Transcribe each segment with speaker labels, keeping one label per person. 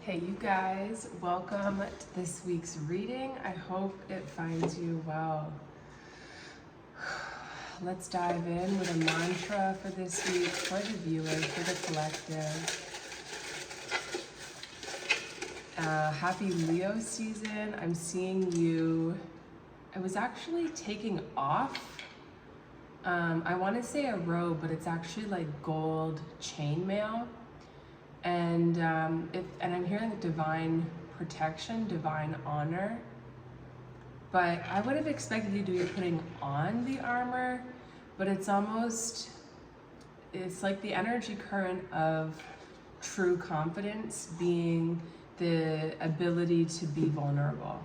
Speaker 1: Hey you guys, welcome to this week's reading. I hope it finds you well. Let's dive in with a mantra for this week, for the viewer, for the collective. Happy Leo season. I'm seeing you. I was actually taking off. I want to say a robe, but it's actually like gold chainmail. And I'm hearing divine protection, divine honor. But I would have expected you to be putting on the armor, but it's like the energy current of true confidence being the ability to be vulnerable.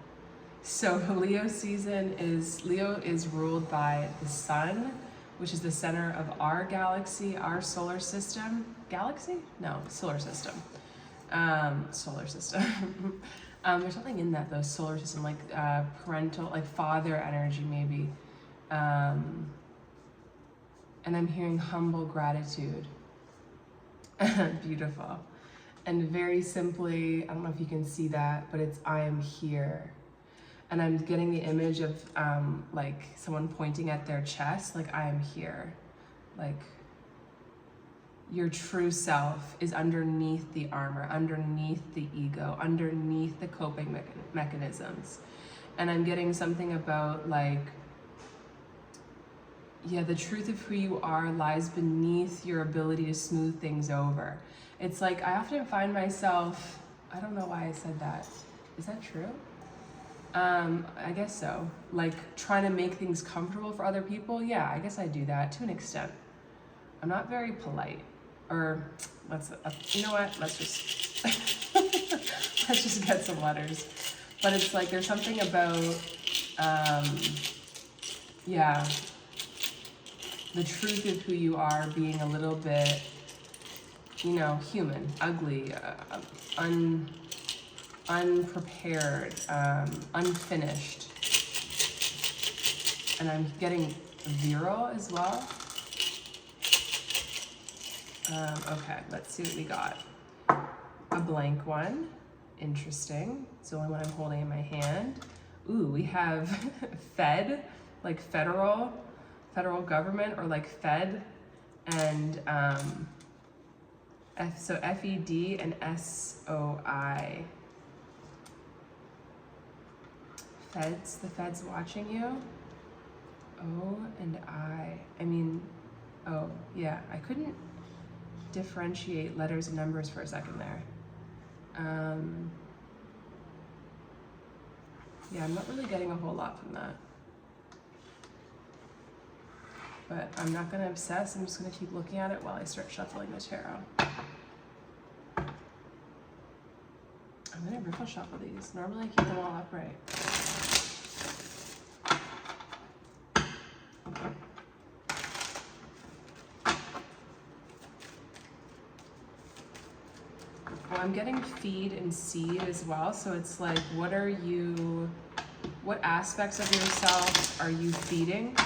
Speaker 1: So Leo is ruled by the sun, which is the center of our galaxy, our solar system. Galaxy? No, solar system. Solar system. There's something in that though, solar system, like parental, like father energy maybe. And I'm hearing humble gratitude. Beautiful. And very simply, I don't know if you can see that, but it's I am here. And I'm getting the image of like someone pointing at their chest, like I am here. Like your true self is underneath the armor, underneath the ego, underneath the coping mechanisms. And I'm getting something about like, yeah, the truth of who you are lies beneath your ability to smooth things over. It's like, I often find myself, I don't know why I said that. Is that true? I guess so. Like trying to make things comfortable for other people. Yeah, I guess I do that to an extent. I'm not very polite. Or you know what? Let's just let's just get some letters. But it's like there's something about yeah, the truth of who you are being a little bit, you know, human, ugly, unprepared, unfinished. And I'm getting virile as well. Okay, let's see what we got. A blank one. Interesting. It's the only one I'm holding in my hand. Ooh, we have Fed, like federal government, or like Fed, and so FED and SOI. Feds, the Fed's watching you. O and I. I mean, oh, yeah, I couldn't differentiate letters and numbers for a second there. Yeah, I'm not really getting a whole lot from that. But I'm not gonna obsess, I'm just gonna keep looking at it while I start shuffling the tarot. I'm gonna riffle shuffle these. Normally I keep them all upright. Well, I'm getting feed and seed as well, so it's like, what aspects of yourself are you feeding?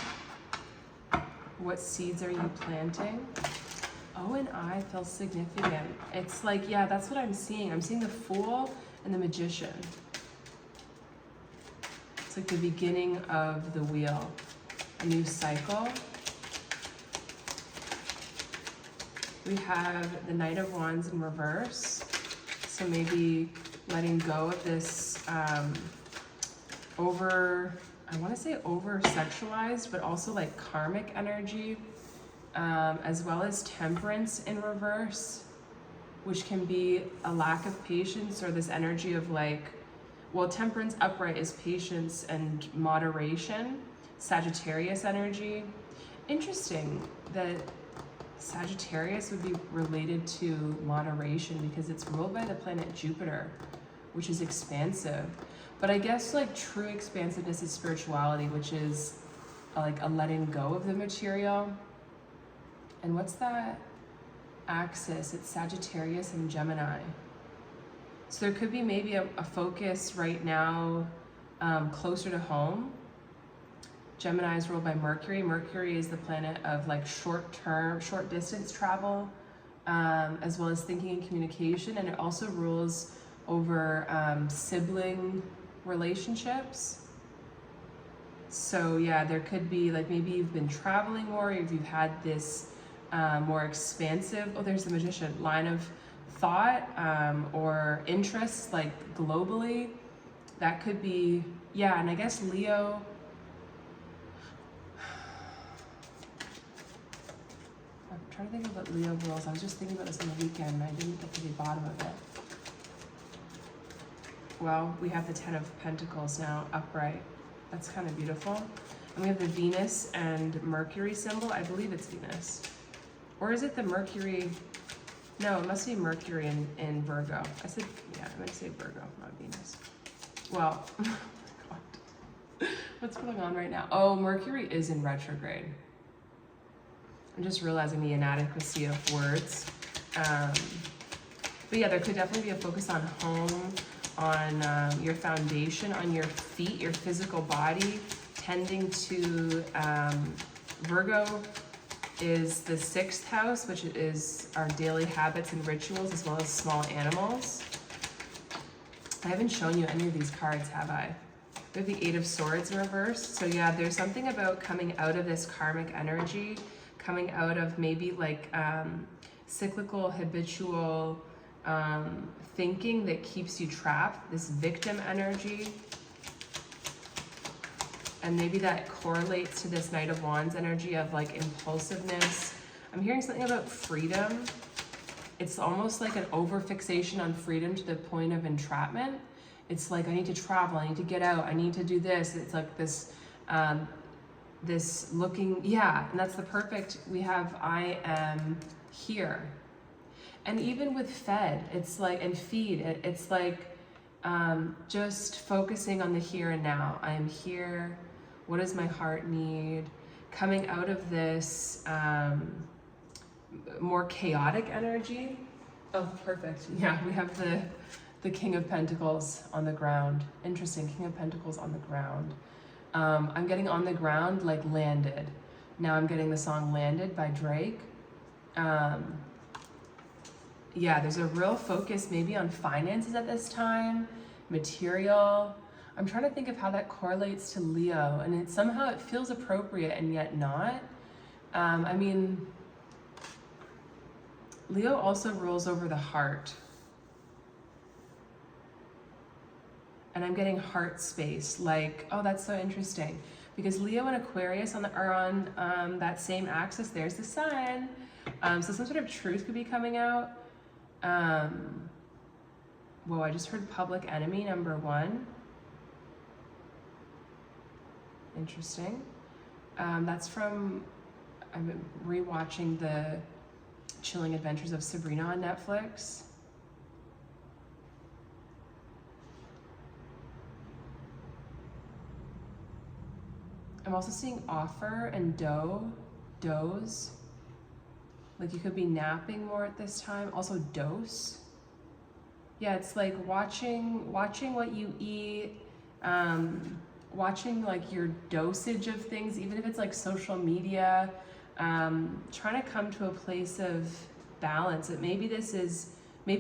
Speaker 1: What seeds are you planting? O and I feel significant. It's like, yeah, that's what I'm seeing. I'm seeing the Fool and the Magician. It's like the beginning of the wheel, a new cycle. We have the Knight of Wands in reverse. So maybe letting go of this I want to say over-sexualized, but also like karmic energy, as well as Temperance in reverse, which can be a lack of patience, or this energy of like, well, Temperance upright is patience and moderation. Sagittarius energy. Interesting that Sagittarius would be related to moderation because it's ruled by the planet Jupiter, which is expansive. But I guess like true expansiveness is spirituality, which is like a letting go of the material. And what's that axis? It's Sagittarius and Gemini. So there could be maybe a focus right now closer to home. Gemini is ruled by Mercury. Mercury is the planet of like short distance travel, as well as thinking and communication. And it also rules over sibling relationships. So yeah, there could be like maybe you've been traveling more, if you've had this more expansive, oh, there's the Magician, line of thought or interests like globally. That could be, yeah, and I guess Leo, I'm trying to think of what Leo rules. I was just thinking about this on the weekend and I didn't get to the bottom of it. Well, we have the Ten of Pentacles now upright. That's kind of beautiful. And we have the Venus and Mercury symbol. I believe it's Venus. Or is it the Mercury? No, it must be Mercury in Virgo. I said, yeah, I meant to say Virgo, not Venus. Well, oh my God. What's going on right now? Oh, Mercury is in retrograde. I'm just realizing the inadequacy of words. But yeah, there could definitely be a focus on home, on your foundation, on your feet, your physical body, tending to Virgo is the 6th house, which is our daily habits and rituals, as well as small animals. I haven't shown you any of these cards, have I? We have the 8 of Swords in reverse. So yeah, there's something about coming out of this karmic energy, coming out of maybe like cyclical, habitual thinking that keeps you trapped, this victim energy. And maybe that correlates to this Knight of Wands energy of like impulsiveness. I'm hearing something about freedom. It's almost like an over-fixation on freedom to the point of entrapment. It's like, I need to travel, I need to get out, I need to do this. It's like this, this looking, yeah, and that's the perfect, we have I am here. And even with fed, it's like, and feed, it's like just focusing on the here and now. I am here. What does my heart need? Coming out of this more chaotic energy. Oh, perfect. Yeah, we have the King of Pentacles on the ground. Interesting, King of Pentacles on the ground. I'm getting on the ground like landed. Now I'm getting the song Landed by Drake. Yeah, there's a real focus maybe on finances at this time, material. I'm trying to think of how that correlates to Leo, and it somehow it feels appropriate and yet not. I mean, Leo also rules over the heart. And I'm getting heart space, like, oh, that's so interesting. Because Leo and Aquarius are on that same axis. There's the sun. So some sort of truth could be coming out. Whoa, I just heard Public Enemy #1. Interesting. That's from, I'm rewatching the Chilling Adventures of Sabrina on Netflix. I'm also seeing offer and doze. Like you could be napping more at this time. Also dose. Yeah, it's like watching what you eat, watching like your dosage of things, even if it's like social media, trying to come to a place of balance. That maybe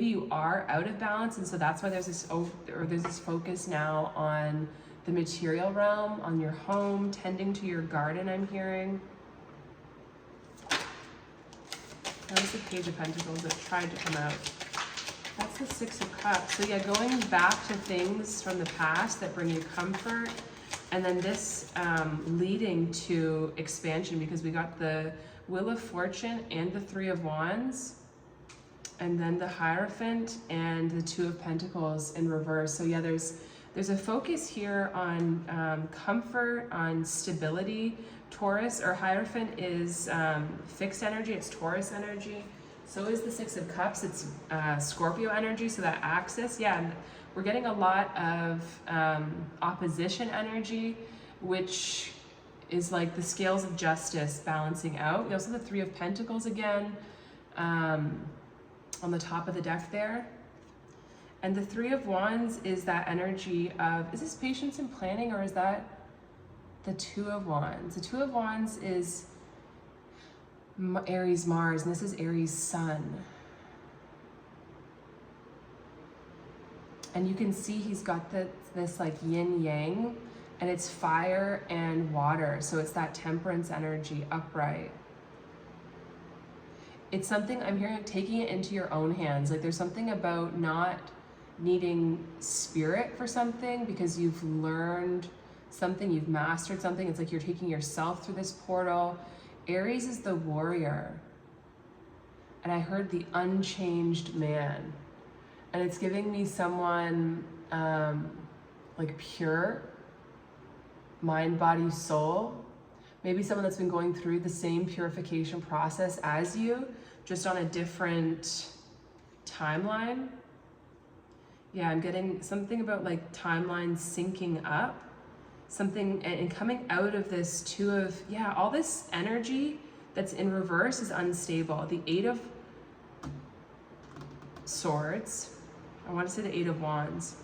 Speaker 1: you are out of balance, and so that's why there's this focus now on the material realm, on your home, tending to your garden, I'm hearing. That was the Page of Pentacles that tried to come out. That's the 6 of Cups. So yeah, going back to things from the past that bring you comfort, and then this leading to expansion, because we got the Wheel of Fortune and the 3 of Wands, and then the Hierophant and the 2 of Pentacles in reverse. So yeah, there's a focus here on comfort, on stability. Taurus or Hierophant is fixed energy, it's Taurus energy. So is the 6 of Cups, it's Scorpio energy, so that axis, yeah, we're getting a lot of opposition energy, which is like the scales of justice balancing out. We also have the 3 of Pentacles again on the top of the deck there. And the 3 of Wands is that energy of, is this patience and planning, or is that the 2 of Wands? The 2 of Wands is Aries Mars, and this is Aries Sun. And you can see he's got this like yin yang, and it's fire and water. So it's that temperance energy, upright. It's something I'm hearing, taking it into your own hands. Like there's something about not needing spirit for something because you've learned something, you've mastered something. It's like you're taking yourself through this portal. Aries is the warrior. And I heard the unchanged man. And it's giving me someone like pure, mind, body, soul. Maybe someone that's been going through the same purification process as you, just on a different timeline. Yeah, I'm getting something about like timelines syncing up. Something, and coming out of this two of, yeah, all this energy that's in reverse is unstable. The 8 of Swords, I want to say the 8 of Wands.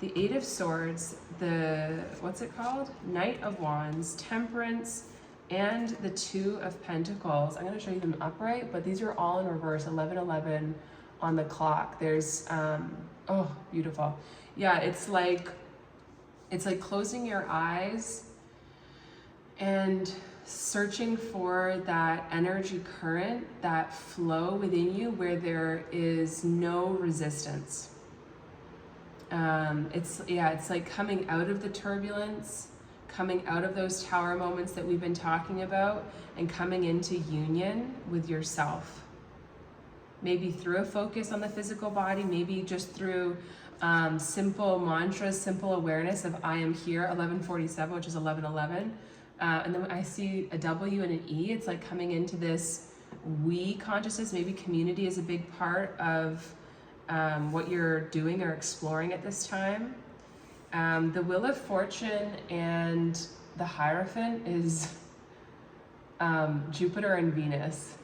Speaker 1: The 8 of Swords, the, what's it called? Knight of Wands, Temperance, and the 2 of Pentacles. I'm going to show you them upright, but these are all in reverse, 11:11 on the clock. There's, oh, beautiful. Yeah, it's like closing your eyes and searching for that energy current, that flow within you where there is no resistance. It's like coming out of the turbulence, coming out of those tower moments that we've been talking about, and coming into union with yourself. Maybe through a focus on the physical body, maybe just through simple mantras, simple awareness of I am here, 11:47, which is 11:11. And then I see a W and an E. It's like coming into this we consciousness. Maybe community is a big part of what you're doing or exploring at this time. The Wheel of Fortune and the Hierophant is Jupiter and Venus,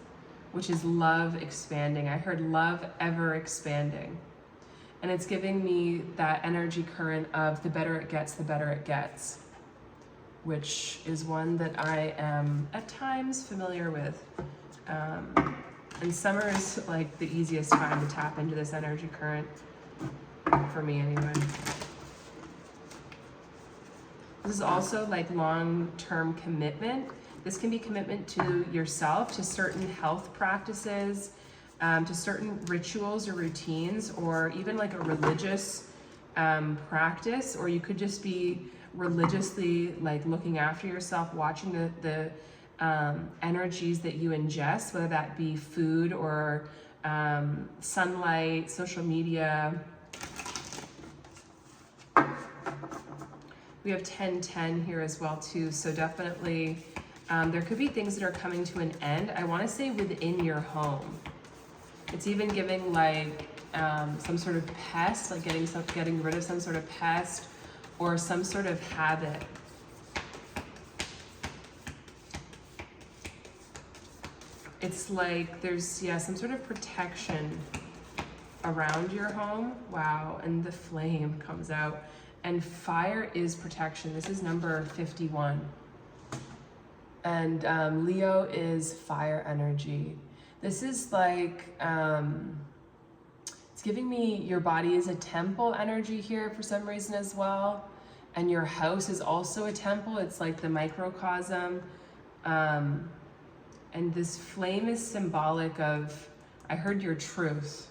Speaker 1: which is love expanding. I heard love ever expanding. And it's giving me that energy current of the better it gets, the better it gets, which is one that I am at times familiar with. And summer is like the easiest time to tap into this energy current, for me anyway. This is also like long-term commitment. This can be commitment to yourself, to certain health practices, to certain rituals or routines, or even like a religious practice, or you could just be religiously like looking after yourself, watching the energies that you ingest, whether that be food or sunlight, social media. We have 10-10 here as well too, so definitely there could be things that are coming to an end. I want to say within your home. It's even giving like some sort of pest, like getting rid of some sort of pest or some sort of habit. It's like there's, some sort of protection around your home. Wow, and the flame comes out. And fire is protection. This is number 51. And Leo is fire energy. This is like, it's giving me your body is a temple energy here for some reason as well. And your house is also a temple. It's like the microcosm. And this flame is symbolic of, I heard your truth.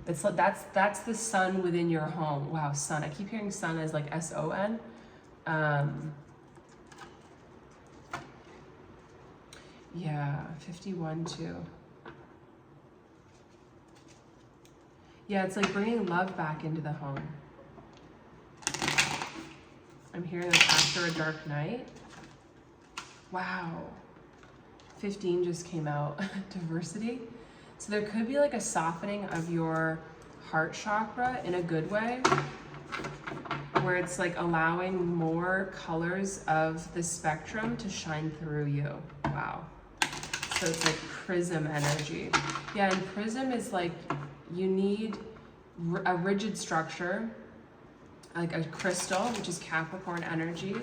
Speaker 1: That's the sun within your home. Wow, sun. I keep hearing sun as like S-O-N. Yeah, 51 too. Yeah, it's like bringing love back into the home. I'm hearing like after a dark night. Wow. 15 just came out. Diversity. So there could be like a softening of your heart chakra in a good way, where it's like allowing more colors of the spectrum to shine through you. Wow. So it's like prism energy. Yeah, and prism is like you need a rigid structure, like a crystal, which is Capricorn energy.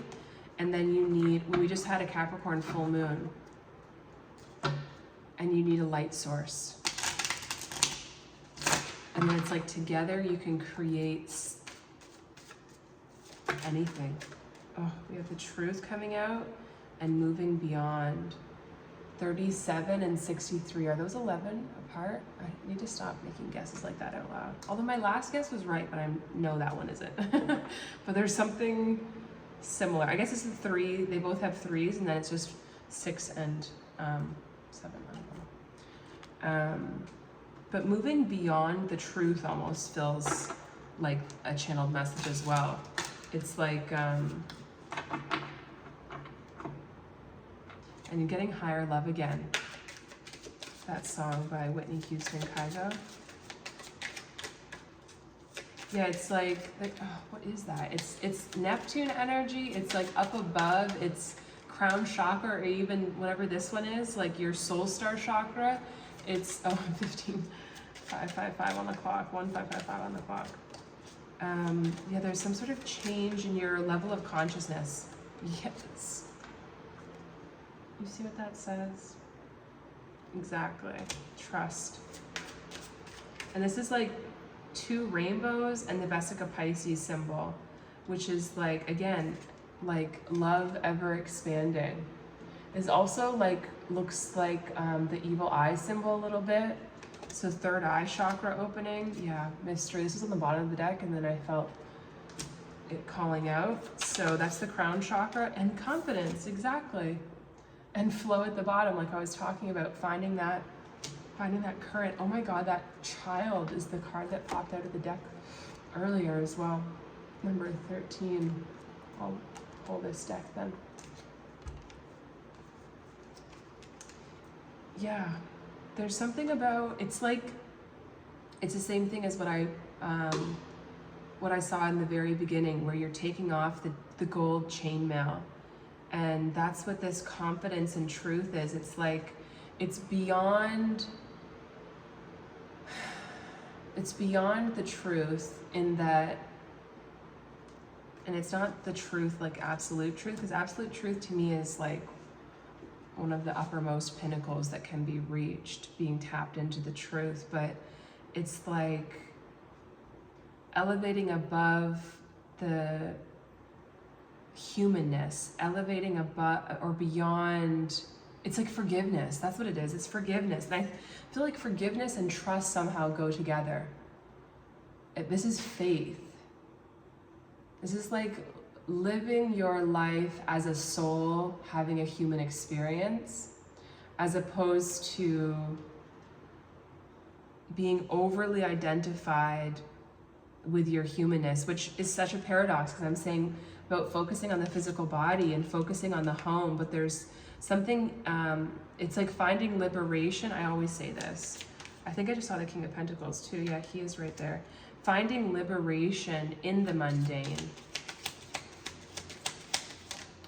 Speaker 1: And then you need, we just had a Capricorn full moon. And you need a light source. And then it's like together you can create anything. Oh, we have the truth coming out and moving beyond. 37 and 63, are those 11 apart? I need to stop making guesses like that out loud. Although my last guess was right, but I know that one isn't. But there's something similar. I guess it's the 3, they both have 3s, and then it's just 6 and 7, I don't know. But moving beyond the truth almost feels like a channeled message as well. It's like, and you're getting higher love again. That song by Whitney Houston, Kygo. Yeah, it's like oh, what is that? It's Neptune energy. It's like up above. It's crown chakra, or even whatever this one is, like your soul star chakra. It's 15, 555 on the clock, 1555 on the clock. Yeah, there's some sort of change in your level of consciousness. Yes. You see what that says? Exactly. Trust. And this is like 2 rainbows and the Vesica Pisces symbol, which is like, again, like love ever expanding. Is also like, looks like the evil eye symbol a little bit. So 3rd eye chakra opening. Yeah, mystery. This is on the bottom of the deck, and then I felt it calling out. So that's the crown chakra, and confidence, exactly. And flow at the bottom, like I was talking about, finding that current. Oh my God, that child is the card that popped out of the deck earlier as well. Number 13. I'll pull this deck then. Yeah, there's something about, it's like, it's the same thing as what I saw in the very beginning, where you're taking off the gold chainmail. And that's what this confidence and truth is. It's like, it's beyond the truth in that, and it's not the truth like absolute truth, because absolute truth to me is like one of the uppermost pinnacles that can be reached, being tapped into the truth. But it's like elevating above the humanness, elevating above or beyond. It's like forgiveness. That's what it is. It's forgiveness. And I feel like forgiveness and trust somehow go together. This is faith. This is like living your life as a soul having a human experience, as opposed to being overly identified with your humanness, which is such a paradox, because I'm saying about focusing on the physical body and focusing on the home, but there's something, it's like finding liberation. I always say this. I think I just saw the King of Pentacles too. Yeah, he is right there. Finding liberation in the mundane.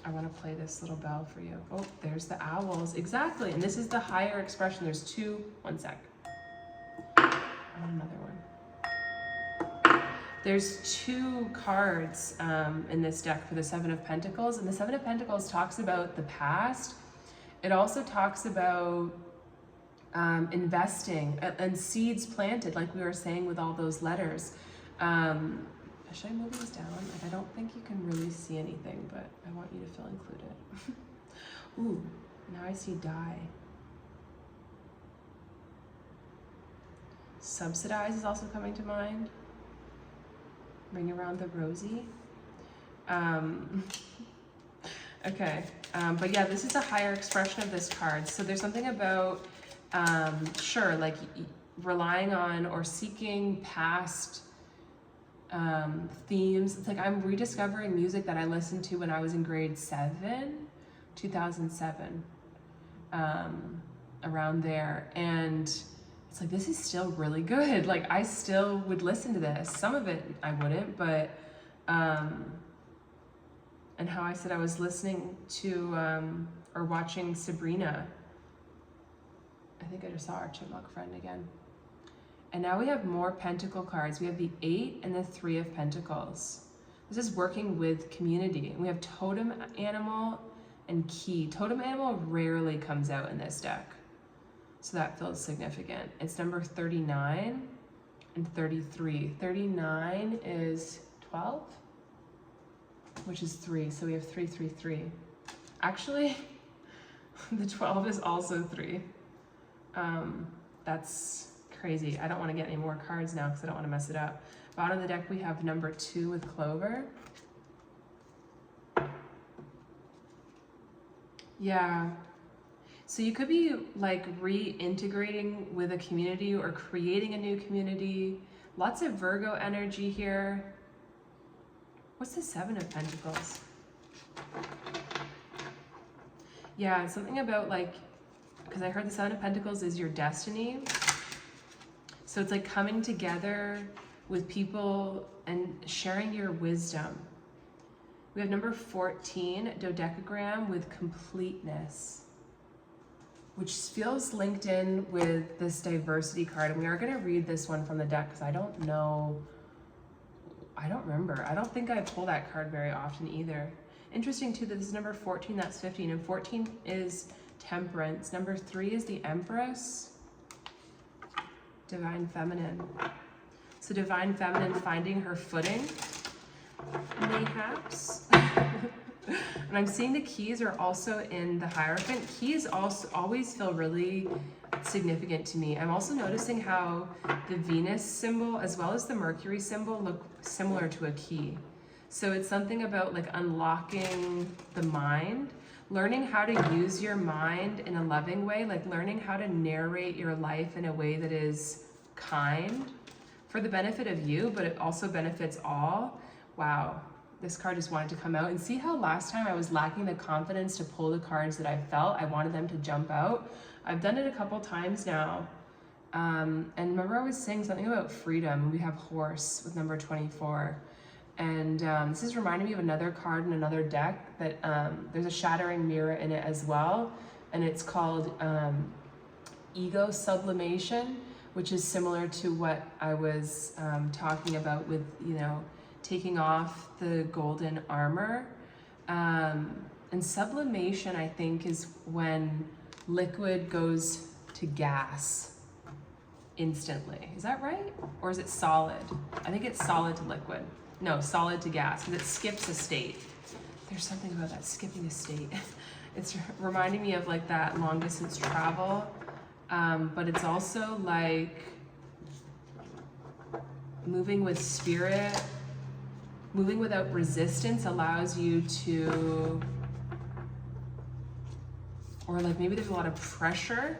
Speaker 1: I want to play this little bell for you. Oh, there's the owls. Exactly. And this is the higher expression. There's 2, one sec. I want another one. There's 2 cards in this deck for the 7 of Pentacles, and the 7 of Pentacles talks about the past. It also talks about investing and seeds planted, like we were saying with all those letters. Should I move these down? Like, I don't think you can really see anything, but I want you to feel included. Ooh, now I see die. Subsidize is also coming to mind. Ring around the rosy. Okay, but yeah, this is a higher expression of this card. So there's something about, sure, like relying on or seeking past themes. It's like I'm rediscovering music that I listened to when I was in grade 7, 2007, around there. And it's like, this is still really good. Like, I still would listen to this. Some of it I wouldn't, but, and how I said I was listening to, or watching Sabrina. I think I just saw our chipmunk friend again. And now we have more pentacle cards. We have the 8 and the 3 of Pentacles. This is working with community. We have totem animal and key. Totem animal rarely comes out in this deck, so that feels significant. It's number 39 and 33. 39 is 12. which is 3. So we have 3, 3, 3. Actually, the 12 is also 3. That's crazy. I don't want to get any more cards now because I don't want to mess it up. Bottom of the deck, we have number 2 with Clover. Yeah. So you could be like reintegrating with a community or creating a new community. Lots of Virgo energy here. What's the 7 of Pentacles? Yeah, something about like, because I heard the 7 of Pentacles is your destiny. So it's like coming together with people and sharing your wisdom. We have number 14, dodecagram with completeness, which feels linked in with this diversity card. And we are going to read this one from the deck because I don't remember. I don't think I pull that card very often either. Interesting too that this is number 14, that's 15, and 14 is temperance. Number 3 is the Empress, divine feminine. So divine feminine finding her footing, mayhaps. And I'm seeing the keys are also in the Hierophant. Keys also always feel really significant to me. I'm also noticing how the Venus symbol as well as the Mercury symbol look similar to a key. So it's something about like unlocking the mind, learning how to use your mind in a loving way, like learning how to narrate your life in a way that is kind for the benefit of you, but it also benefits all. Wow. This card just wanted to come out. And see how last time I was lacking the confidence to pull the cards that I felt I wanted them to jump out. I've done it a couple times now. And remember I was saying something about freedom. We have horse with number 24. And this is reminding me of another card in another deck that there's a shattering mirror in it as well. And it's called ego sublimation, which is similar to what I was talking about with, you know, taking off the golden armor. And sublimation, I think, is when liquid goes to gas instantly. Is that right? Or is it solid? I think it's solid to liquid. No, solid to gas, because it skips a state. There's something about that, skipping a state. It's reminding me of like that long distance travel, but it's also like moving with spirit. Moving without resistance allows you to, or like maybe there's a lot of pressure.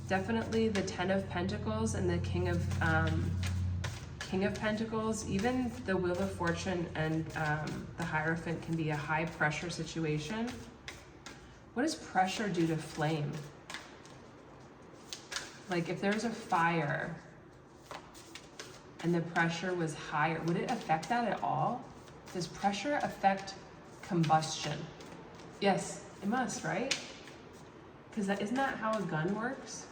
Speaker 1: Definitely the 10 of Pentacles and the King of Pentacles, even the Wheel of Fortune and the Hierophant can be a high pressure situation. What does pressure do to flame? Like if there's a fire and the pressure was higher, would it affect that at all? Does pressure affect combustion? Yes, it must, right? Because isn't that how a gun works?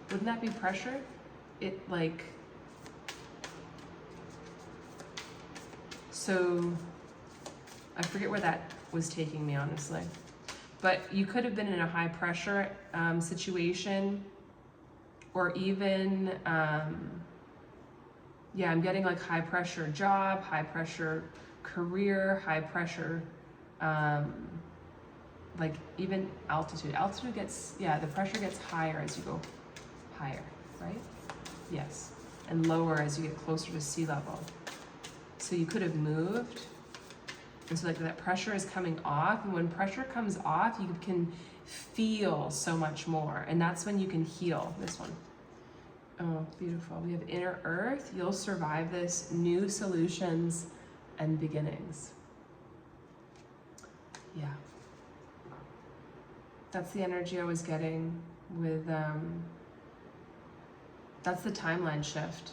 Speaker 1: Wouldn't that be pressure? It like, so I forget where that was taking me, honestly. But you could have been in a high pressure situation, or even, yeah, I'm getting like high pressure job, high pressure career, high pressure, like even altitude. Altitude gets, yeah, the pressure gets higher as you go higher, right? Yes, and lower as you get closer to sea level. So you could have moved, and so like that pressure is coming off, and when pressure comes off, you can feel so much more, and that's when you can heal. This one. Oh, beautiful. We have inner earth. You'll survive this. New solutions and beginnings. Yeah. That's the energy I was getting with, that's the timeline shift.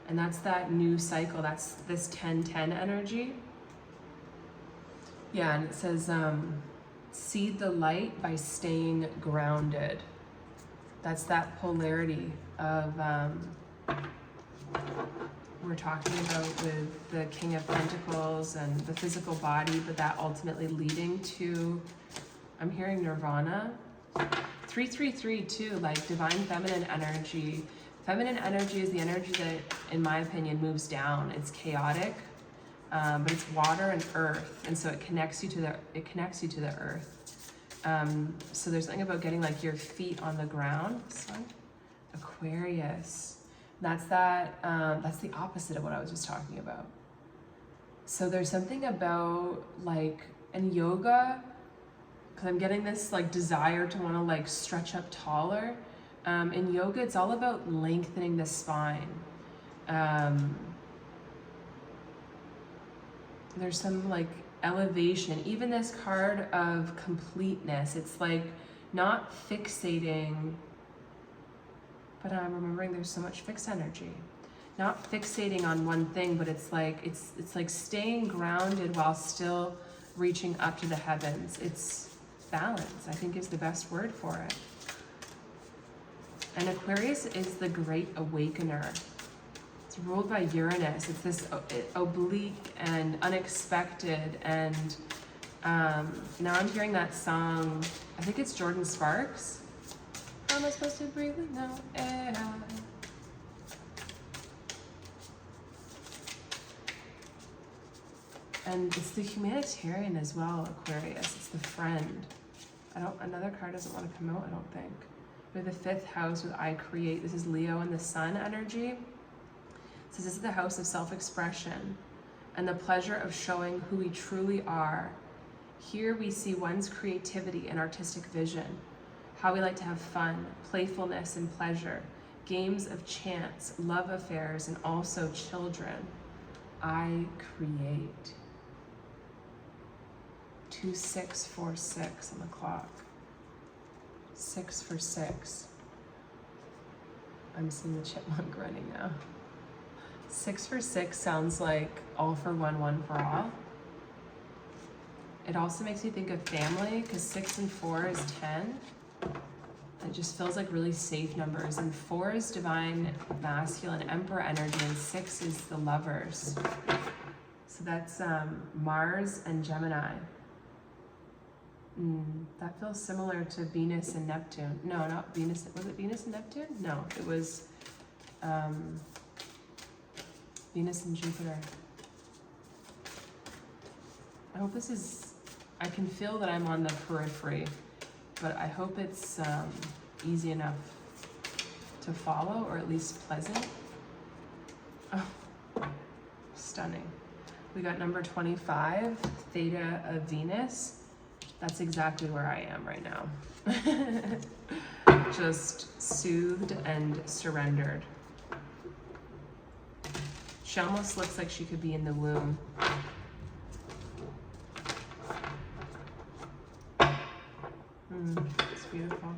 Speaker 1: And that's that new cycle. That's this 10-10 energy. Yeah, and it says, seed the light by staying grounded. That's that polarity of we're talking about with the King of Pentacles and the physical body, but that ultimately leading to, I'm hearing nirvana. 333 too, like divine feminine energy. Feminine energy is the energy that, in my opinion, moves down. It's chaotic. but it's water and earth, and so it connects you to the earth. So there's something about getting like your feet on the ground. This one, Aquarius. That's the opposite of what I was just talking about. So there's something about like in yoga, because I'm getting this like desire to want to like stretch up taller. In yoga, it's all about lengthening the spine. There's some like elevation, even this card of completeness. It's like not fixating, but I'm remembering there's so much fixed energy. Not fixating on one thing, but it's like staying grounded while still reaching up to the heavens. It's balance, I think, is the best word for it. And Aquarius is the great awakener. It's ruled by Uranus. It's this oblique and unexpected. And now I'm hearing that song, I think it's Jordan Sparks. How am I supposed to breathe with no air? And it's the humanitarian as well, Aquarius. It's the friend. Another card doesn't want to come out, I don't think. With the 5th house with I create. This is Leo and the Sun energy. It says this is the house of self-expression and the pleasure of showing who we truly are. Here we see one's creativity and artistic vision, how we like to have fun, playfulness and pleasure, games of chance, love affairs, and also children. I create. 2646 on the clock. 6 for 6. I'm seeing the chipmunk running now. 6 for 6 sounds like all for one, one for all. It also makes me think of family, because 6 and 4 is 10. It just feels like really safe numbers. And 4 is divine masculine emperor energy, and 6 is the lovers. So that's Mars and Gemini. That feels similar to Venus and Neptune. No, not Venus. Was it Venus and Neptune? No, it was Venus and Jupiter. I hope this is, I can feel that I'm on the periphery, but I hope it's easy enough to follow, or at least pleasant. Oh, stunning. We got number 25, Theta of Venus. That's exactly where I am right now. Just soothed and surrendered. She almost looks like she could be in the womb. It's beautiful.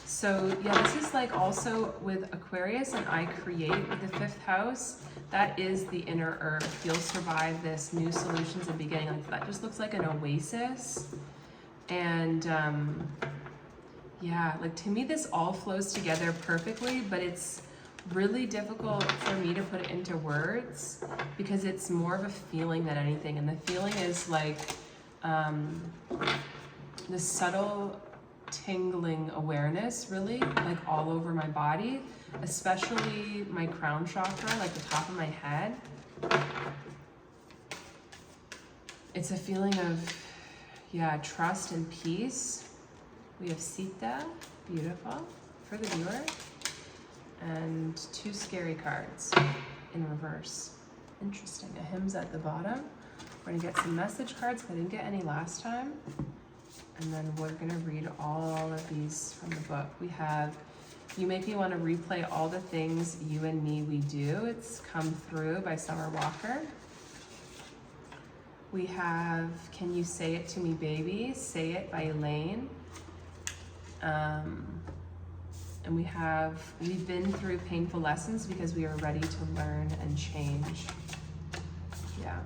Speaker 1: So yeah, this is like also with Aquarius and I create with the 5th house. That is the inner earth. You'll survive this, new solutions and beginning. Like that just looks like an oasis. And yeah, like to me this all flows together perfectly, but it's really difficult for me to put it into words because it's more of a feeling than anything. And the feeling is like the subtle tingling awareness, really, like all over my body, especially my crown chakra, like the top of my head. It's a feeling of, yeah, trust and peace. We have Sita, beautiful, for the viewer. And 2 scary cards in reverse. Interesting, a hymn's at the bottom. We're gonna get some message cards, I didn't get any last time. And then we're gonna read all of these from the book. We have, you make me want to replay all the things you and me we do. It's Come Through by Summer Walker. We have Can You Say It To Me Baby? Say It by Elaine. And we have We've Been Through Painful Lessons Because We Are Ready to Learn and Change. Yeah.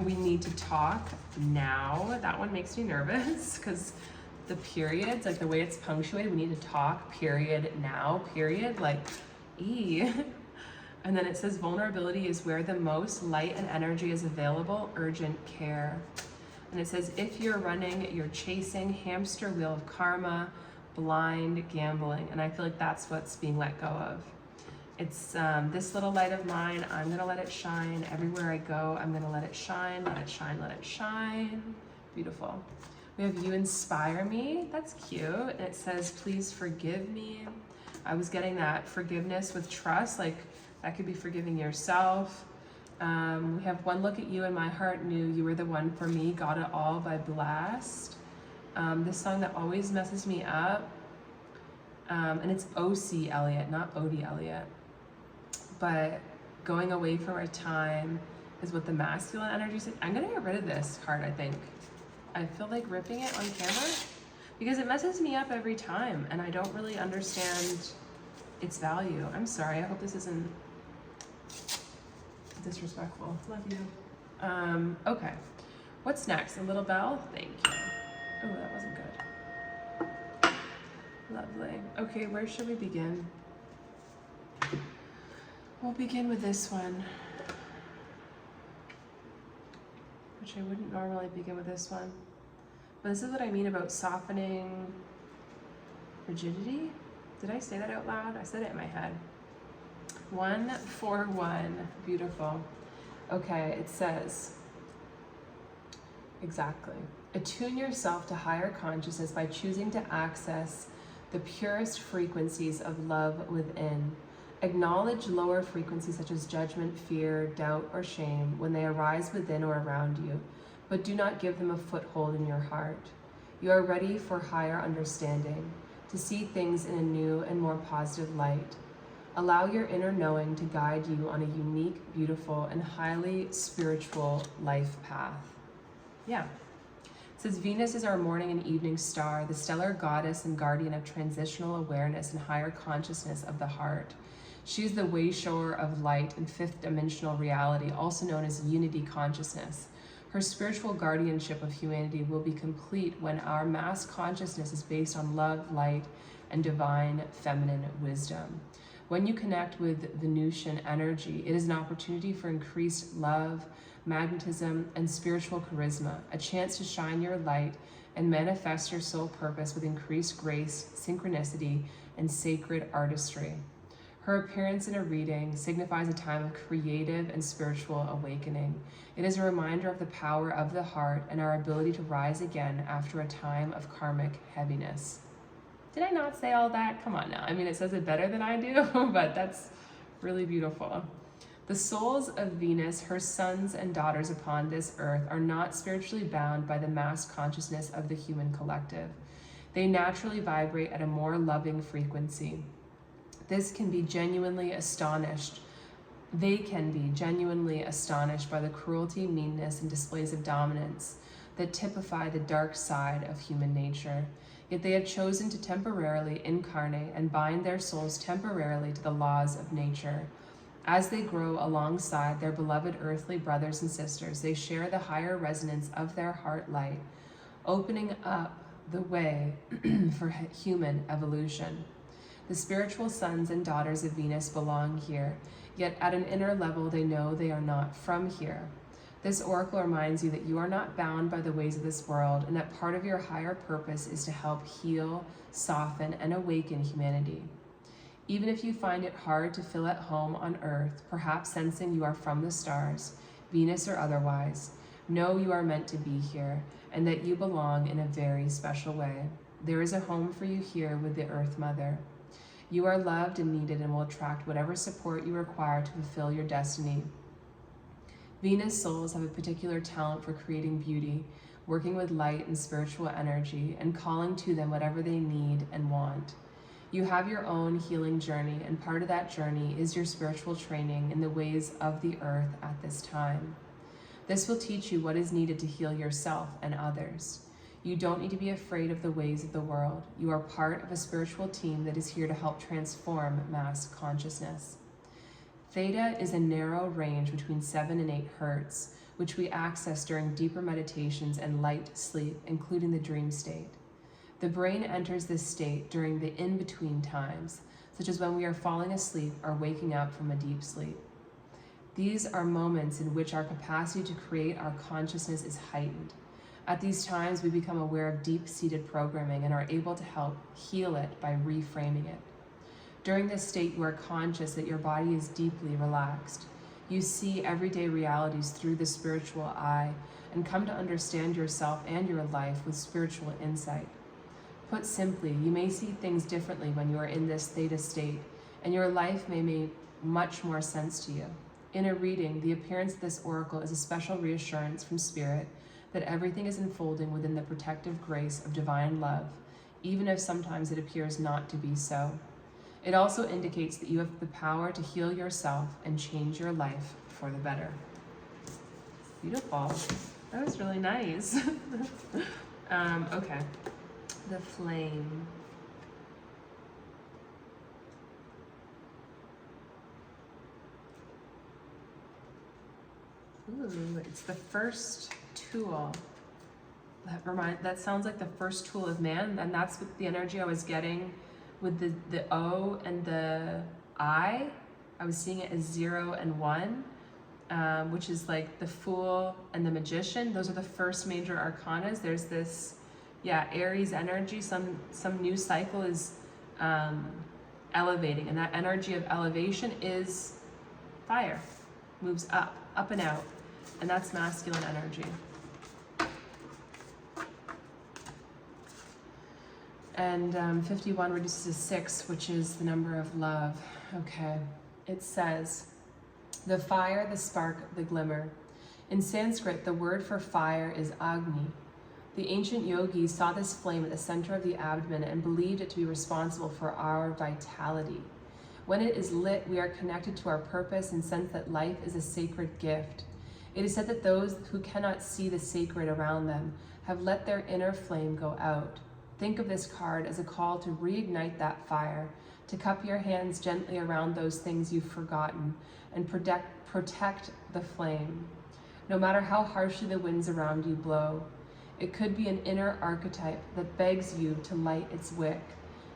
Speaker 1: We Need to Talk Now. That one makes me nervous because the periods, like the way it's punctuated, we need to talk, period, now, period, like, And then it says vulnerability is where the most light and energy is available, urgent care. And it says if you're running, you're chasing, hamster wheel of karma, blind gambling. And I feel like that's what's being let go of. It's this little light of mine. I'm gonna let it shine. Everywhere I go, I'm gonna let it shine, let it shine, let it shine. Beautiful. We have you inspire me. That's cute. And it says, please forgive me. I was getting that forgiveness with trust, like that could be forgiving yourself. We have one look at you and my heart knew you were the one for me. Got it all by Blast. This song that always messes me up. And it's O.C. Elliott, not O.D. Elliott. But going away from our time is what the masculine energy said. I'm gonna get rid of this card, I think. I feel like ripping it on camera because it messes me up every time and I don't really understand its value. I'm sorry, I hope this isn't disrespectful. Love you. Okay, what's next? A little bell? Thank you. Oh, that wasn't good. Lovely. Okay, where should we begin? We'll begin with this one, which I wouldn't normally begin with this one. But this is what I mean about softening rigidity. Did I say that out loud? I said it in my head. 141, beautiful. Okay, it says, exactly. Attune yourself to higher consciousness by choosing to access the purest frequencies of love within. Acknowledge lower frequencies such as judgment, fear, doubt, or shame when they arise within or around you, but do not give them a foothold in your heart. You are ready for higher understanding, to see things in a new and more positive light. Allow your inner knowing to guide you on a unique, beautiful, and highly spiritual life path. Yeah. It says Venus is our morning and evening star, the stellar goddess and guardian of transitional awareness and higher consciousness of the heart. She is the wayshower of light and fifth dimensional reality, also known as unity consciousness. Her spiritual guardianship of humanity will be complete when our mass consciousness is based on love, light, and divine feminine wisdom. When you connect with Venusian energy, it is an opportunity for increased love, magnetism, and spiritual charisma, a chance to shine your light and manifest your soul purpose with increased grace, synchronicity, and sacred artistry. Her appearance in a reading signifies a time of creative and spiritual awakening. It is a reminder of the power of the heart and our ability to rise again after a time of karmic heaviness. Did I not say all that? Come on now. I mean, it says it better than I do, but that's really beautiful. The souls of Venus, her sons and daughters upon this earth, are not spiritually bound by the mass consciousness of the human collective. They naturally vibrate at a more loving frequency. They can be genuinely astonished by the cruelty, meanness, and displays of dominance that typify the dark side of human nature. Yet they have chosen to temporarily incarnate and bind their souls temporarily to the laws of nature. As they grow alongside their beloved earthly brothers and sisters, they share the higher resonance of their heart light, opening up the way for human evolution. The spiritual sons and daughters of Venus belong here, yet at an inner level they know they are not from here. This oracle reminds you that you are not bound by the ways of this world and that part of your higher purpose is to help heal, soften, and awaken humanity. Even if you find it hard to feel at home on Earth, perhaps sensing you are from the stars, Venus or otherwise, know you are meant to be here and that you belong in a very special way. There is a home for you here with the Earth Mother. You are loved and needed and will attract whatever support you require to fulfill your destiny. Venus souls have a particular talent for creating beauty, working with light and spiritual energy, and calling to them whatever they need and want. You have your own healing journey, and part of that journey is your spiritual training in the ways of the earth at this time. This will teach you what is needed to heal yourself and others. You don't need to be afraid of the ways of the world. You are part of a spiritual team that is here to help transform mass consciousness. Theta is a narrow range between 7 and 8 hertz, which we access during deeper meditations and light sleep, including the dream state. The brain enters this state during the in-between times, such as when we are falling asleep or waking up from a deep sleep. These are moments in which our capacity to create our consciousness is heightened. At these times, we become aware of deep-seated programming and are able to help heal it by reframing it. During this state, you are conscious that your body is deeply relaxed. You see everyday realities through the spiritual eye and come to understand yourself and your life with spiritual insight. Put simply, you may see things differently when you are in this theta state, and your life may make much more sense to you. In a reading, the appearance of this oracle is a special reassurance from Spirit that everything is unfolding within the protective grace of divine love, even if sometimes it appears not to be so. It also indicates that you have the power to heal yourself and change your life for the better. Beautiful. That was really nice. Okay. The flame. Ooh, it's the first tool. That sounds like the first tool of man, and that's what the energy I was getting with the O and the I. I was seeing it as 0 and 1, which is like the Fool and the Magician. Those are the first major arcanas. There's this, Aries energy. Some new cycle is elevating, and that energy of elevation is fire, moves up and out, and that's masculine energy. And 51 reduces to 6, which is the number of love. Okay, it says, the fire, the spark, the glimmer. In Sanskrit, the word for fire is Agni. The ancient yogis saw this flame at the center of the abdomen and believed it to be responsible for our vitality. When it is lit, we are connected to our purpose and sense that life is a sacred gift. It is said that those who cannot see the sacred around them have let their inner flame go out. Think of this card as a call to reignite that fire, to cup your hands gently around those things you've forgotten and protect the flame. No matter how harshly the winds around you blow, it could be an inner archetype that begs you to light its wick.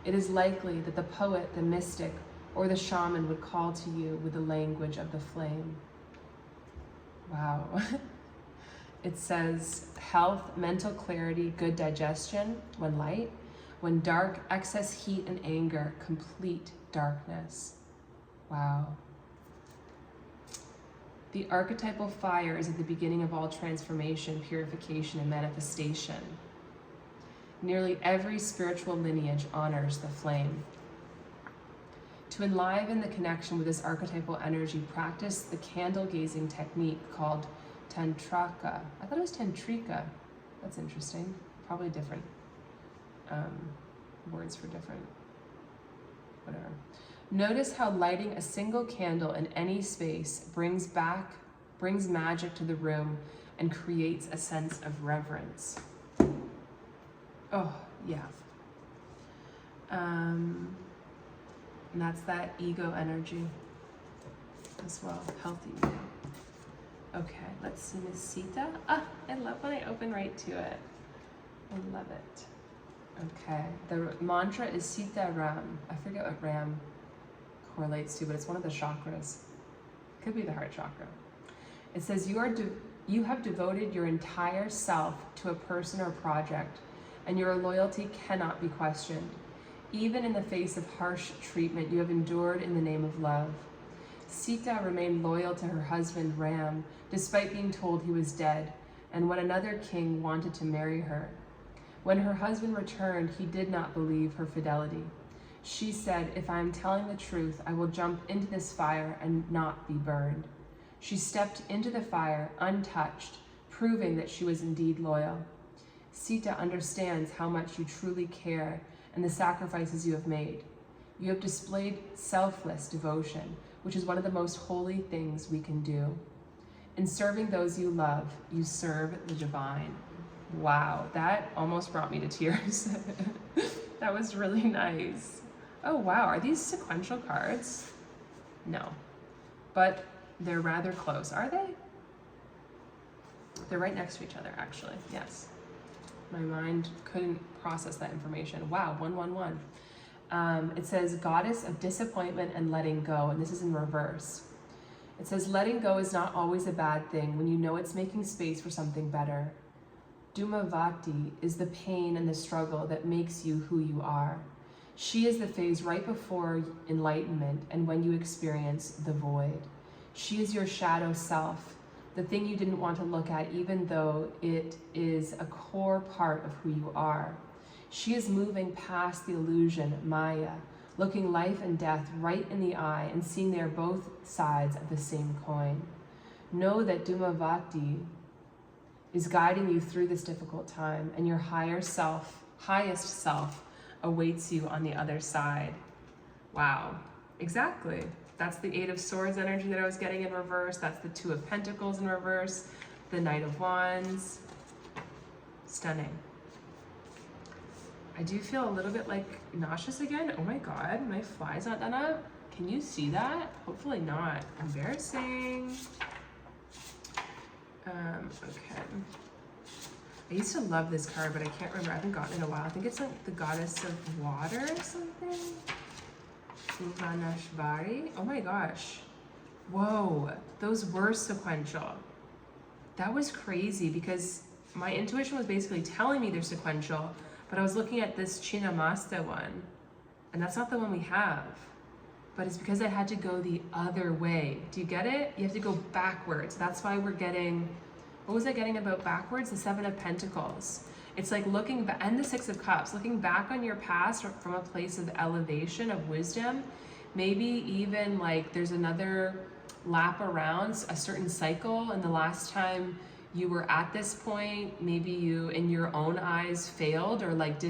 Speaker 1: It is likely that the poet, the mystic, or the shaman would call to you with the language of the flame. Wow. It says health, mental clarity, good digestion when light. When dark, excess heat and anger, complete darkness. Wow. The archetypal fire is at the beginning of all transformation, purification, and manifestation. Nearly every spiritual lineage honors the flame. To enliven the connection with this archetypal energy, practice the candle gazing technique called Tantraka. I thought it was Tantrika. That's interesting. Probably different words for different, whatever. Notice how lighting a single candle in any space brings magic to the room and creates a sense of reverence. Oh, yeah. And that's that ego energy as well, healthy ego. Okay, let's see Miss Sita. Ah, I love when I open right to it. I love it. Okay, the mantra is Sita Ram. I forget what Ram correlates to, but it's one of the chakras. Could be the heart chakra. It says, you have devoted your entire self to a person or project, and your loyalty cannot be questioned. Even in the face of harsh treatment, you have endured in the name of love. Sita remained loyal to her husband Ram, despite being told he was dead, and when another king wanted to marry her. When her husband returned, he did not believe her fidelity. She said, if I am telling the truth, I will jump into this fire and not be burned. She stepped into the fire untouched, proving that she was indeed loyal. Sita understands how much you truly care and the sacrifices you have made. You have displayed selfless devotion, which is one of the most holy things we can do. In serving those you love, you serve the divine. Wow, that almost brought me to tears. That was really nice. Oh wow, are these sequential cards? No, but they're rather close, are they? They're right next to each other, actually, yes. My mind couldn't process that information. Wow, 111. It says, Goddess of Disappointment and Letting Go, and this is in reverse. It says, letting go is not always a bad thing when you know it's making space for something better. Dhumavati is the pain and the struggle that makes you who you are. She is the phase right before enlightenment and when you experience the void. She is your shadow self, the thing you didn't want to look at even though it is a core part of who you are. She is moving past the illusion, Maya, looking life and death right in the eye and seeing they are both sides of the same coin. Know that Dhumavati is guiding you through this difficult time, and your highest self awaits you on the other side. Wow, exactly. That's the Eight of Swords energy that I was getting in reverse. That's the Two of Pentacles in reverse, the Knight of Wands. Stunning. I do feel a little bit like nauseous again. Oh my God, my fly's not done up. Can you see that? Hopefully not. Embarrassing. Okay. I used to love this card, but I can't remember. I haven't gotten it in a while. I think it's like the Goddess of Water or something. Bhuvaneshwari. Oh my gosh. Whoa, those were sequential. That was crazy because my intuition was basically telling me they're sequential, but I was looking at this Chinnamasta one, and that's not the one we have. But it's because I had to go the other way. Do you get it? You have to go backwards. That's why we're getting, what was I getting about backwards? The Seven of Pentacles. It's like looking back, and the Six of Cups, looking back on your past from a place of elevation, of wisdom. Maybe even like there's another lap around, a certain cycle, and the last time you were at this point, maybe you in your own eyes failed or like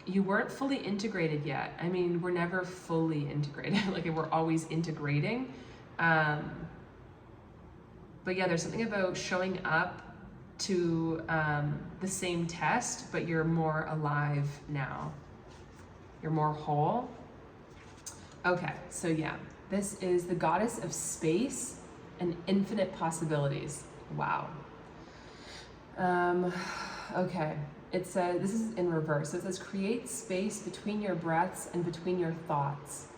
Speaker 1: you weren't fully integrated yet. I mean, we're never fully integrated, like we're always integrating. But yeah, there's something about showing up to the same test, but you're more alive now. You're more whole. Okay, so yeah, this is the Goddess of Space and Infinite Possibilities. Wow. Okay. It says, this is in reverse. It says, create space between your breaths and between your thoughts.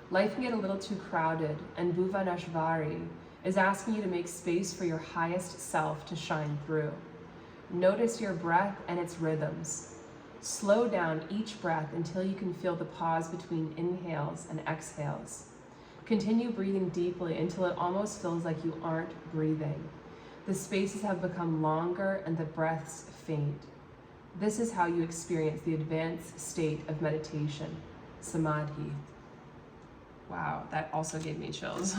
Speaker 1: Life can get a little too crowded, and Bhuvaneshwari is asking you to make space for your highest self to shine through. Notice your breath and its rhythms. Slow down each breath until you can feel the pause between inhales and exhales. Continue breathing deeply until it almost feels like you aren't breathing. The spaces have become longer and the breaths faint. This is how you experience the advanced state of meditation, samadhi. Wow, that also gave me chills.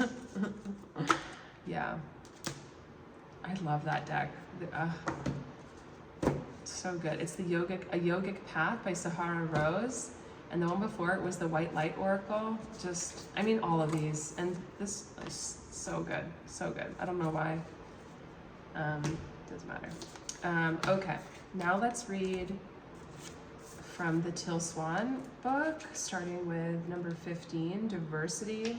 Speaker 1: Yeah, I love that deck. So good. It's the A Yogic Path by Sahara Rose, and the one before it was the White Light Oracle. Just, I mean, all of these, and this is so good, so good. I don't know why. Doesn't matter. Okay. Now let's read from the Till Swan book, starting with number 15, Diversity.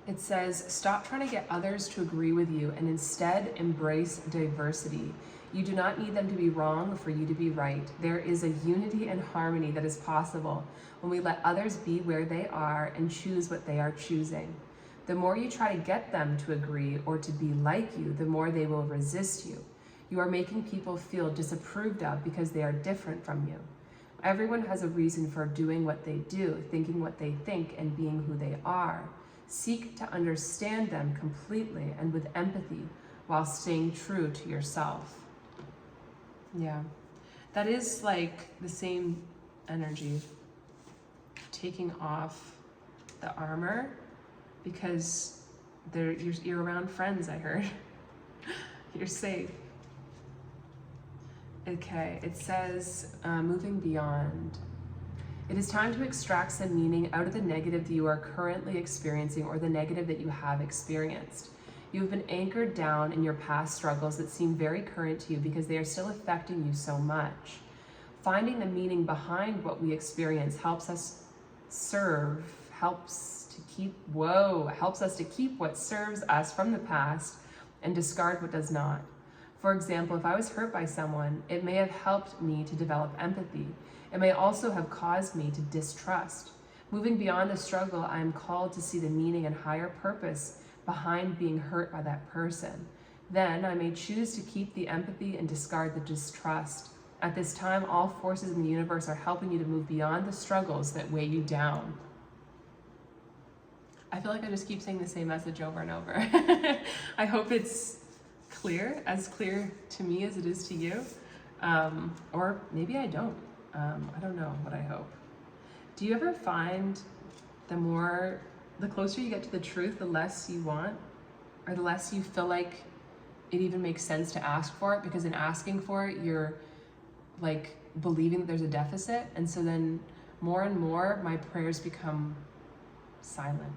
Speaker 1: It says, stop trying to get others to agree with you and instead embrace diversity. You do not need them to be wrong for you to be right. There is a unity and harmony that is possible when we let others be where they are and choose what they are choosing. The more you try to get them to agree or to be like you, the more they will resist you. You are making people feel disapproved of because they are different from you. Everyone has a reason for doing what they do, thinking what they think, and being who they are. Seek to understand them completely and with empathy while staying true to yourself. Yeah, that is like the same energy. Taking off the armor because you're around friends, I heard. You're safe. Okay, it says, moving beyond. It is time to extract some meaning out of the negative that you are currently experiencing or the negative that you have experienced. You have been anchored down in your past struggles that seem very current to you because they are still affecting you so much. Finding the meaning behind what we experience helps us to keep what serves us from the past and discard what does not. For example, if I was hurt by someone, it may have helped me to develop empathy. It may also have caused me to distrust. Moving beyond the struggle, I am called to see the meaning and higher purpose behind being hurt by that person. Then I may choose to keep the empathy and discard the distrust. At this time, all forces in the universe are helping you to move beyond the struggles that weigh you down. I feel like I just keep saying the same message over and over. I hope it's clear, as clear to me as it is to you. Or maybe I don't. I don't know what I hope. Do you ever find the closer you get to the truth, the less you want, or the less you feel like it even makes sense to ask for it? Because in asking for it, you're like believing that there's a deficit. And so then more and more, my prayers become silent.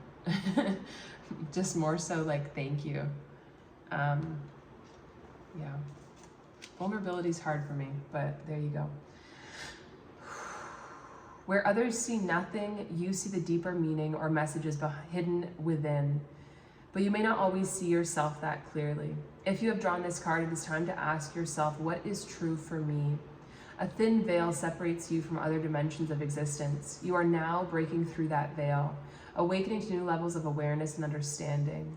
Speaker 1: Just more so like, thank you. Yeah. Vulnerability is hard for me, but there you go. Where others see nothing, you see the deeper meaning or messages hidden within, but you may not always see yourself that clearly. If you have drawn this card, it is time to ask yourself, what is true for me? A thin veil separates you from other dimensions of existence. You are now breaking through that veil, awakening to new levels of awareness and understanding.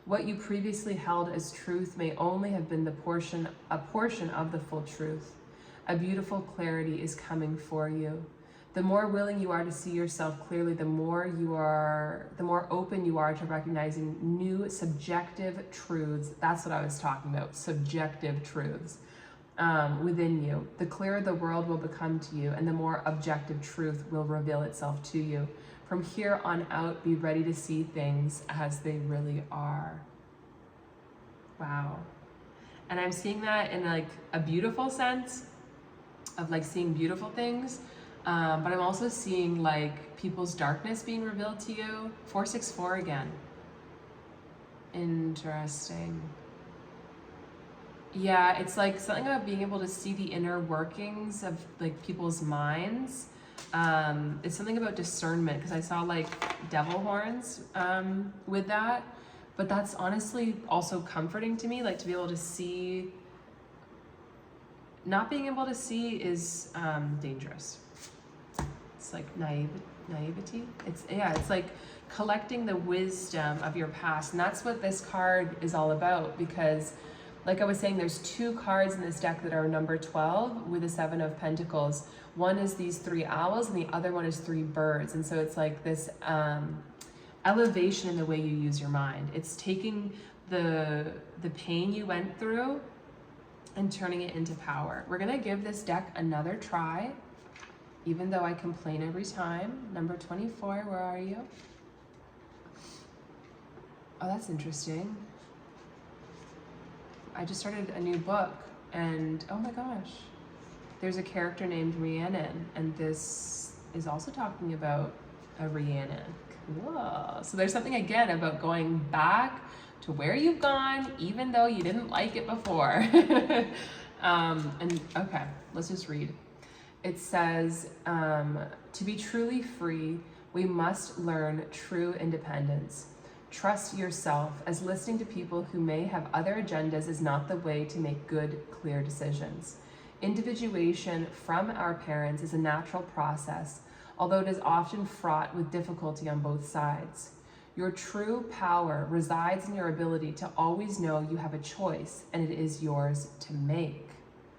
Speaker 1: What you previously held as truth may only have been a portion of the full truth. A beautiful clarity is coming for you. The more willing you are to see yourself clearly, the more open you are to recognizing new subjective truths. That's what I was talking about, subjective truths within you. The clearer the world will become to you, and the more objective truth will reveal itself to you. From here on out, be ready to see things as they really are. Wow. And I'm seeing that in like a beautiful sense of like seeing beautiful things. But I'm also seeing like people's darkness being revealed to you. 464 again. Interesting. Yeah, it's like something about being able to see the inner workings of like people's minds. It's something about discernment, because I saw like devil horns with that. But that's honestly also comforting to me, like to be able to see. Not being able to see is dangerous. It's like naivety. It's like collecting the wisdom of your past. And that's what this card is all about, because like I was saying, there's two cards in this deck that are number 12 with the 7 of Pentacles. One is these 3 owls and the other one is 3 birds. And so it's like this elevation in the way you use your mind. It's taking the pain you went through and turning it into power. We're gonna give this deck another try, even though I complain every time. Number 24, where are you? Oh, that's interesting. I just started a new book, and oh my gosh, there's a character named Rhiannon, and this is also talking about a Rhiannon. Cool. So there's something again about going back to where you've gone, even though you didn't like it before. And okay, let's just read. It says, to be truly free, we must learn true independence. Trust yourself, as listening to people who may have other agendas is not the way to make good, clear decisions. Individuation from our parents is a natural process, although it is often fraught with difficulty on both sides. Your true power resides in your ability to always know you have a choice, and it is yours to make.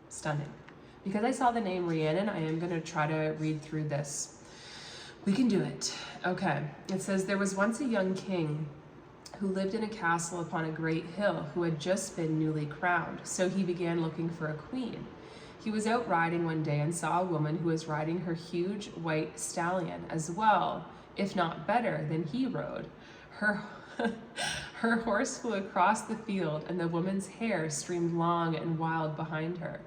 Speaker 1: Stunning. Because I saw the name Rhiannon, I am going to try to read through this. We can do it. Okay. It says, there was once a young king who lived in a castle upon a great hill, who had just been newly crowned. So he began looking for a queen. He was out riding one day and saw a woman who was riding her huge white stallion as well, if not better, than he rode. Her horse flew across the field, and the woman's hair streamed long and wild behind her.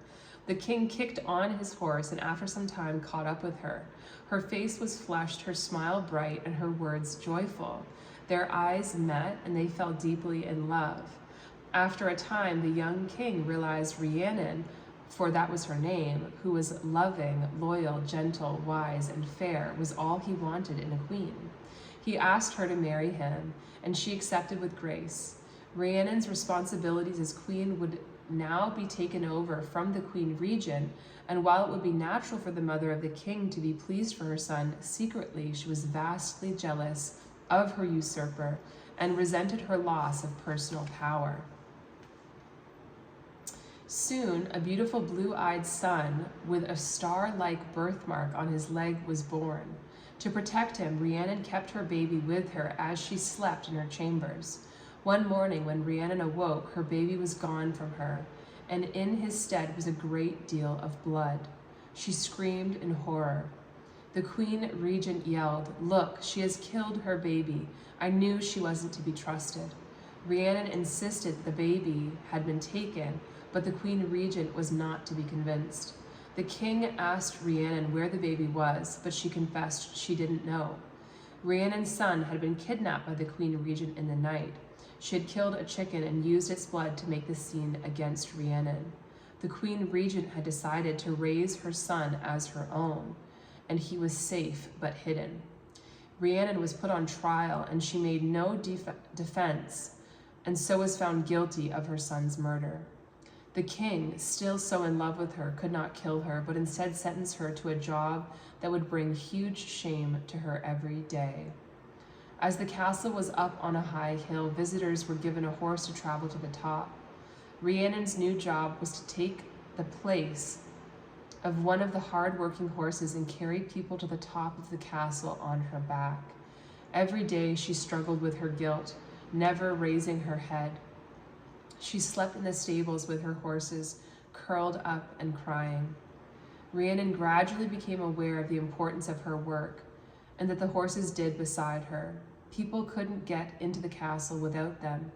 Speaker 1: The king kicked on his horse, and after some time caught up with her. Her face was flushed, her smile bright, and her words joyful. Their eyes met, and they fell deeply in love. After a time, the young king realized Rhiannon, for that was her name, who was loving, loyal, gentle, wise, and fair, was all he wanted in a queen. He asked her to marry him, and she accepted with grace. Rhiannon's responsibilities as queen would now be taken over from the queen regent, and while it would be natural for the mother of the king to be pleased for her son, secretly she was vastly jealous of her usurper and resented her loss of personal power. Soon, a beautiful blue-eyed son with a star-like birthmark on his leg was born. To protect him, Rhiannon kept her baby with her as she slept in her chambers. One morning when Rhiannon awoke, her baby was gone from her, and in his stead was a great deal of blood. She screamed in horror. The Queen Regent yelled, "Look, she has killed her baby. I knew she wasn't to be trusted." Rhiannon insisted the baby had been taken, but the Queen Regent was not to be convinced. The king asked Rhiannon where the baby was, but she confessed she didn't know. Rhiannon's son had been kidnapped by the Queen Regent in the night. She had killed a chicken and used its blood to make the scene against Rhiannon. The Queen Regent had decided to raise her son as her own, and he was safe but hidden. Rhiannon was put on trial, and she made no defense, and so was found guilty of her son's murder. The king, still so in love with her, could not kill her, but instead sentenced her to a job that would bring huge shame to her every day. As the castle was up on a high hill, visitors were given a horse to travel to the top. Rhiannon's new job was to take the place of one of the hard-working horses and carry people to the top of the castle on her back. Every day she struggled with her guilt, never raising her head. She slept in the stables with her horses, curled up and crying. Rhiannon gradually became aware of the importance of her work, and that the horses did beside her. People couldn't get into the castle without them,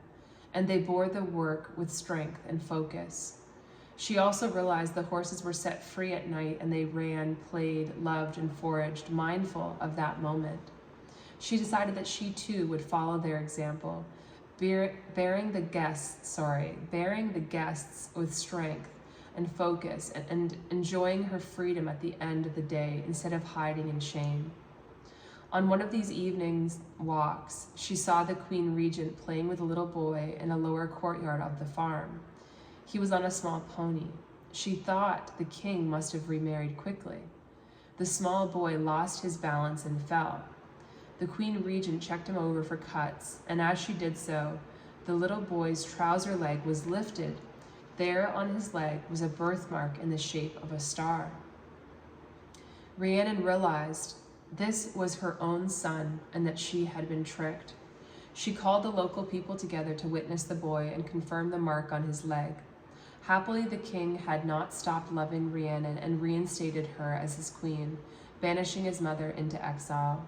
Speaker 1: and they bore the work with strength and focus. She also realized the horses were set free at night, and they ran, played, loved, and foraged, mindful of that moment. She decided that she too would follow their example, bearing the guests with strength and focus, and enjoying her freedom at the end of the day instead of hiding in shame. On one of these evenings walks, she saw the Queen Regent playing with a little boy in a lower courtyard of the farm. He was on a small pony. She thought the king must have remarried quickly. The small boy lost his balance and fell. The Queen Regent checked him over for cuts, and as she did so, the little boy's trouser leg was lifted. There on his leg was a birthmark in the shape of a star. Rhiannon realized this was her own son and that she had been tricked. She called the local people together to witness the boy and confirm the mark on his leg. Happily, the king had not stopped loving Rhiannon and reinstated her as his queen, banishing his mother into exile.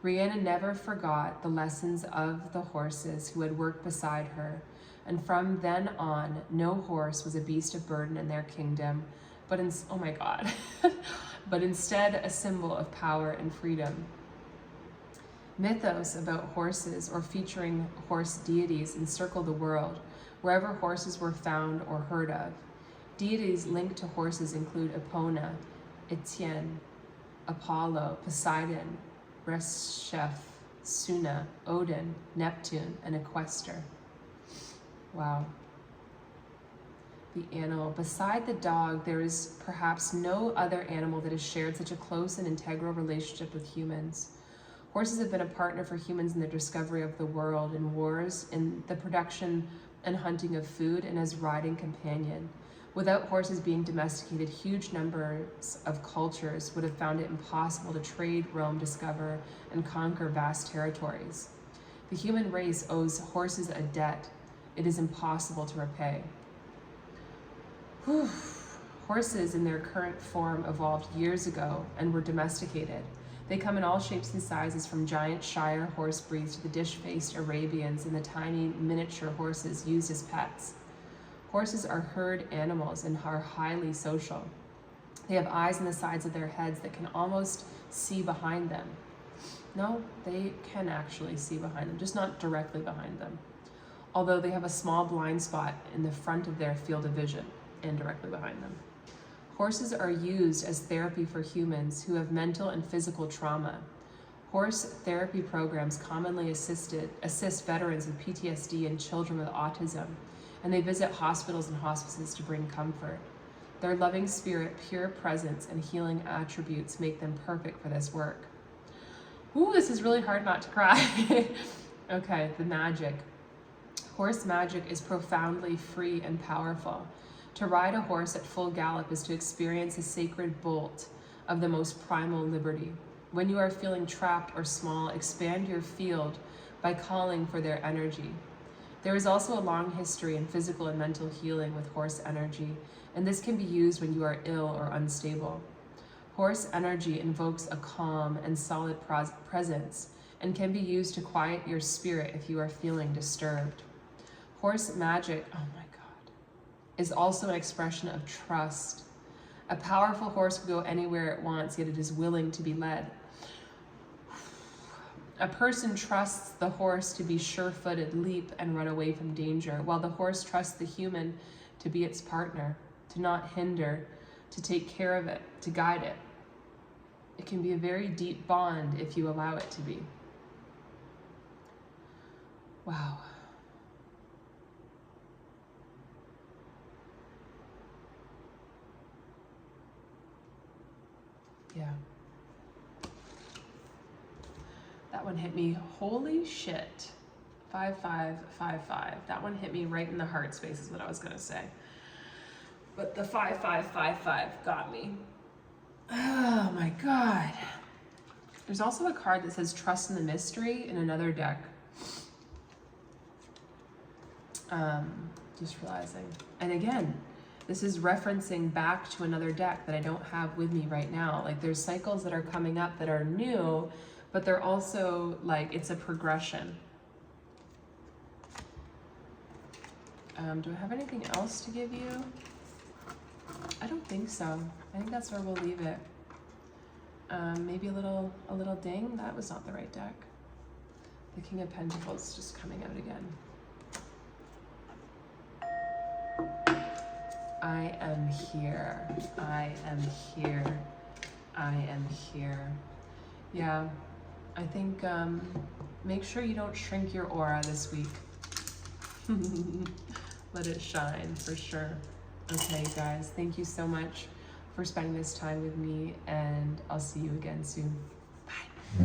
Speaker 1: Rhiannon never forgot the lessons of the horses who had worked beside her, and from then on, no horse was a beast of burden in their kingdom, but instead a symbol of power and freedom. Mythos about horses or featuring horse deities encircle the world, wherever horses were found or heard of. Deities linked to horses include Epona, Etienne, Apollo, Poseidon, Reshef, Suna, Odin, Neptune, and Equester. Wow. The animal. Beside the dog, there is perhaps no other animal that has shared such a close and integral relationship with humans. Horses have been a partner for humans in the discovery of the world, in wars, in the production and hunting of food, and as riding companion. Without horses being domesticated, huge numbers of cultures would have found it impossible to trade, roam, discover, and conquer vast territories. The human race owes horses a debt it is impossible to repay. Whew. Horses in their current form evolved years ago and were domesticated. They come in all shapes and sizes, from giant Shire horse breeds to the dish-faced Arabians and the tiny miniature horses used as pets. Horses are herd animals and are highly social. They have eyes on the sides of their heads that can almost see behind them. No, they can actually see behind them, just not directly behind them. Although they have a small blind spot in the front of their field of vision and directly behind them. Horses are used as therapy for humans who have mental and physical trauma. Horse therapy programs commonly assist veterans with PTSD and children with autism, and they visit hospitals and hospices to bring comfort. Their loving spirit, pure presence, and healing attributes make them perfect for this work. Ooh, this is really hard not to cry. Okay, the magic. Horse magic is profoundly free and powerful. To ride a horse at full gallop is to experience a sacred bolt of the most primal liberty. When you are feeling trapped or small, expand your field by calling for their energy. There is also a long history in physical and mental healing with horse energy, and this can be used when you are ill or unstable. Horse energy invokes a calm and solid presence and can be used to quiet your spirit if you are feeling disturbed. Horse magic, oh my God, is also an expression of trust. A powerful horse can go anywhere it wants, yet it is willing to be led. A person trusts the horse to be sure-footed, leap, and run away from danger, while the horse trusts the human to be its partner, to not hinder, to take care of it, to guide it. It can be a very deep bond if you allow it to be. Wow. Yeah. That one hit me, holy shit. 5555. That one hit me right in the heart space is what I was gonna say. But the 5555 got me. Oh my God. There's also a card that says Trust in the Mystery in another deck. Just realizing. And again, this is referencing back to another deck that I don't have with me right now. Like there's cycles that are coming up that are new, but they're also like, it's a progression. Do I have anything else to give you? I don't think so. I think that's where we'll leave it. Maybe a little ding. That was not the right deck. The King of Pentacles just coming out again. I am here. I am here. I am here. Yeah, I think make sure you don't shrink your aura this week. Let it shine for sure. Okay, guys, thank you so much for spending this time with me, and I'll see you again soon. Bye.